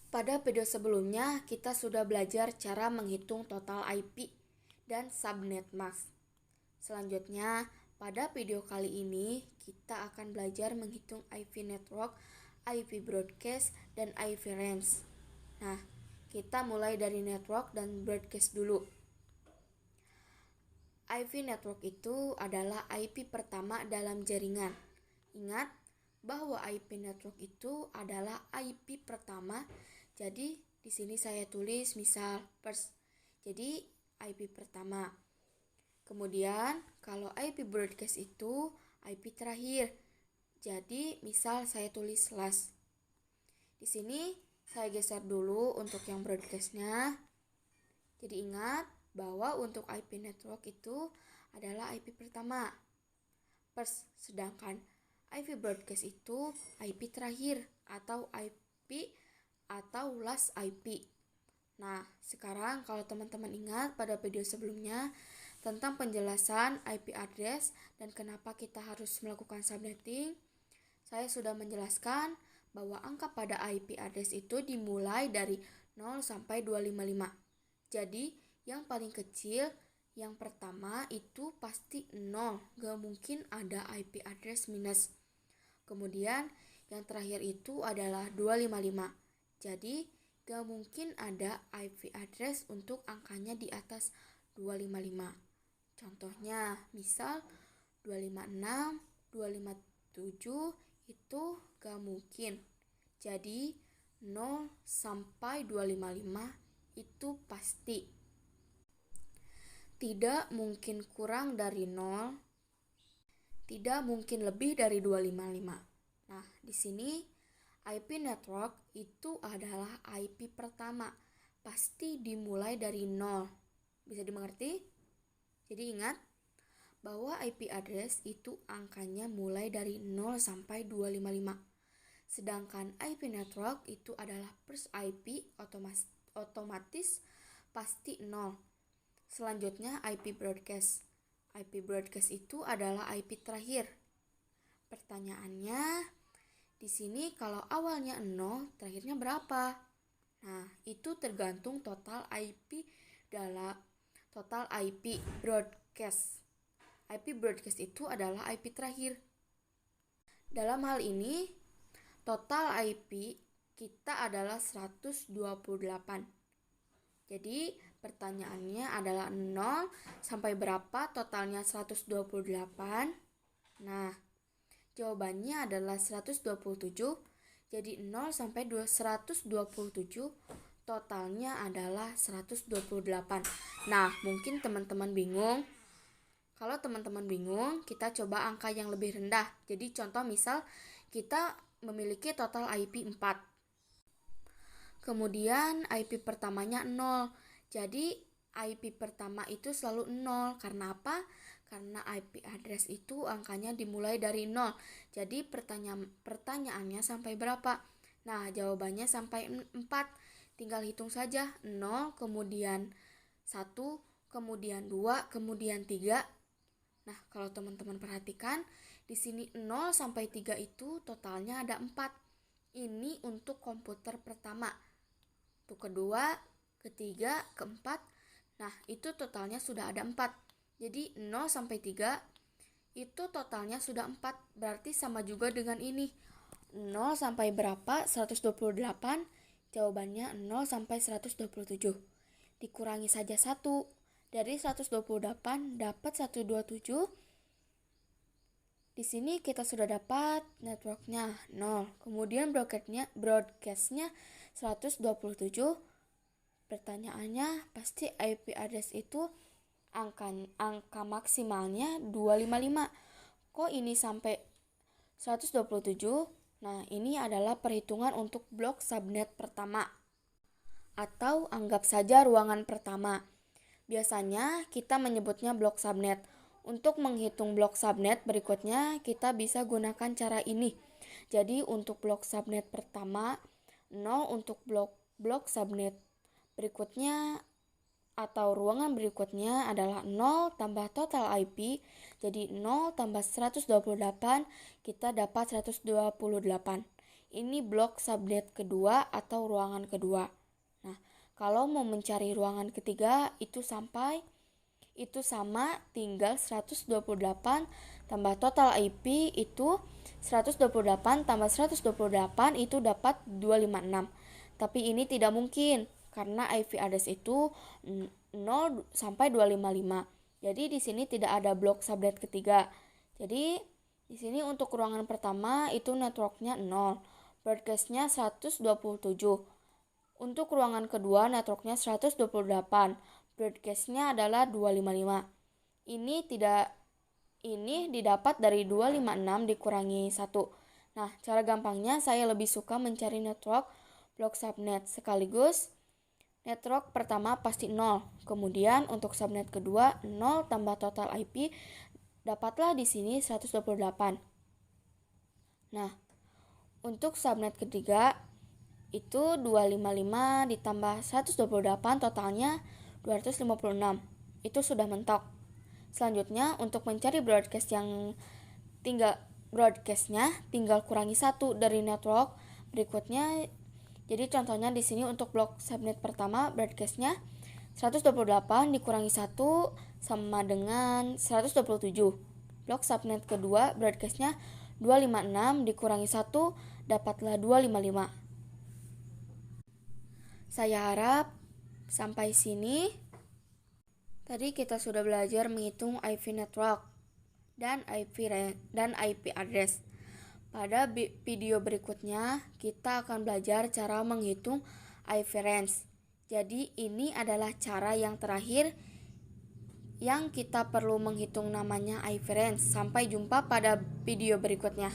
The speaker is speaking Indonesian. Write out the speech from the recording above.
Pada video sebelumnya, kita sudah belajar cara menghitung total IP dan subnet mask. Selanjutnya, pada video kali ini, kita akan belajar menghitung IP network, IP broadcast, dan IP range. Nah, kita mulai dari network dan broadcast dulu. IP network itu adalah IP pertama dalam jaringan. Ingat bahwa IP network itu adalah IP pertama. Jadi di sini saya tulis misal first. Jadi IP pertama. Kemudian kalau IP broadcast itu IP terakhir. Jadi misal saya tulis last. Di sini saya geser dulu untuk yang broadcastnya. Jadi ingat bahwa untuk IP network itu adalah IP pertama first, sedangkan IP broadcast itu IP terakhir atau IP atau last IP. Nah, sekarang kalau teman-teman ingat pada video sebelumnya tentang penjelasan IP address dan kenapa kita harus melakukan subnetting, saya sudah menjelaskan bahwa angka pada IP address itu dimulai dari 0 sampai 255. Jadi, yang paling kecil, yang pertama itu pasti 0, gak mungkin ada IP address minus. Kemudian, yang terakhir itu adalah 255. Jadi, gak mungkin ada IP address untuk angkanya di atas 255. Contohnya, misal 256, 257 itu gak mungkin. Jadi, 0 sampai 255 itu pasti. Tidak mungkin kurang dari 0, tidak mungkin lebih dari 255. Nah, di sini IP network itu adalah IP pertama, pasti dimulai dari 0. Bisa dimengerti? Jadi ingat bahwa IP address itu angkanya mulai dari 0 sampai 255. Sedangkan IP network itu adalah first IP, otomatis pasti 0. Selanjutnya IP broadcast. IP broadcast itu adalah IP terakhir. Pertanyaannya, di sini kalau awalnya 0, terakhirnya berapa? Nah, itu tergantung total IP broadcast. IP broadcast itu adalah IP terakhir. Dalam hal ini, total IP kita adalah 128. Jadi, pertanyaannya adalah 0 sampai berapa totalnya 128? Nah, jawabannya adalah 127. Jadi 0 sampai 127 totalnya adalah 128. Nah, mungkin teman-teman bingung. Kalau teman-teman bingung, kita coba angka yang lebih rendah. Jadi contoh misal kita memiliki total IP 4. Kemudian IP pertamanya 0. Jadi IP pertama itu selalu 0. Karena apa? Karena IP address itu angkanya dimulai dari 0. Jadi pertanyaannya sampai berapa? Nah, jawabannya sampai 4. Tinggal hitung saja. 0, kemudian 1, kemudian 2, kemudian 3. Nah, kalau teman-teman perhatikan, di sini 0 sampai 3 itu totalnya ada 4. Ini untuk komputer pertama. Untuk kedua, ketiga, keempat. Nah, itu totalnya sudah ada 4. Jadi 0 sampai 3 itu totalnya sudah 4. Berarti sama juga dengan ini. 0 sampai berapa? 128. Jawabannya 0 sampai 127. Dikurangi saja 1. Dari 128 dapat 127. Di sini kita sudah dapat networknya 0. Kemudian broadcastnya 127. Pertanyaannya pasti IP address itu angka maksimalnya 255. Kok ini sampai 127? Nah, ini adalah perhitungan untuk blok subnet pertama. Atau anggap saja ruangan pertama. Biasanya kita menyebutnya blok subnet. Untuk menghitung blok subnet berikutnya, kita bisa gunakan cara ini. Jadi untuk blok subnet pertama, 0 untuk blok subnet berikutnya atau ruangan berikutnya adalah 0 tambah total IP. Jadi 0 tambah 128, kita dapat 128. ini blok subnet kedua atau ruangan kedua. Nah, kalau mau mencari ruangan ketiga itu sama tinggal 128 tambah total IP itu 128 tambah 128 itu dapat 256. Tapi ini tidak mungkin karena IP address itu 0 sampai 255. Jadi di sini tidak ada blok subnet ketiga. Jadi di sini untuk ruangan pertama itu networknya 0, broadcastnya 127. Untuk ruangan kedua networknya 128, broadcastnya adalah 255. Ini didapat dari 256 dikurangi 1. Nah, cara gampangnya saya lebih suka mencari network blok subnet sekaligus network pertama pasti 0. Kemudian untuk subnet kedua 0 tambah total IP dapatlah di sini 128. Nah, untuk subnet ketiga itu 255 ditambah 128 totalnya 256. Itu sudah mentok. Selanjutnya untuk mencari broadcastnya tinggal kurangi 1 dari network berikutnya. Jadi contohnya di sini untuk blok subnet pertama broadcastnya 128 dikurangi 1 sama dengan 127. Blok subnet kedua broadcastnya 256 dikurangi 1 dapatlah 255. Saya harap sampai sini tadi kita sudah belajar menghitung IP network dan IP address. Pada video berikutnya kita akan belajar cara menghitung IP range. Jadi ini adalah cara yang terakhir yang kita perlu menghitung namanya IP range. Sampai jumpa pada video berikutnya.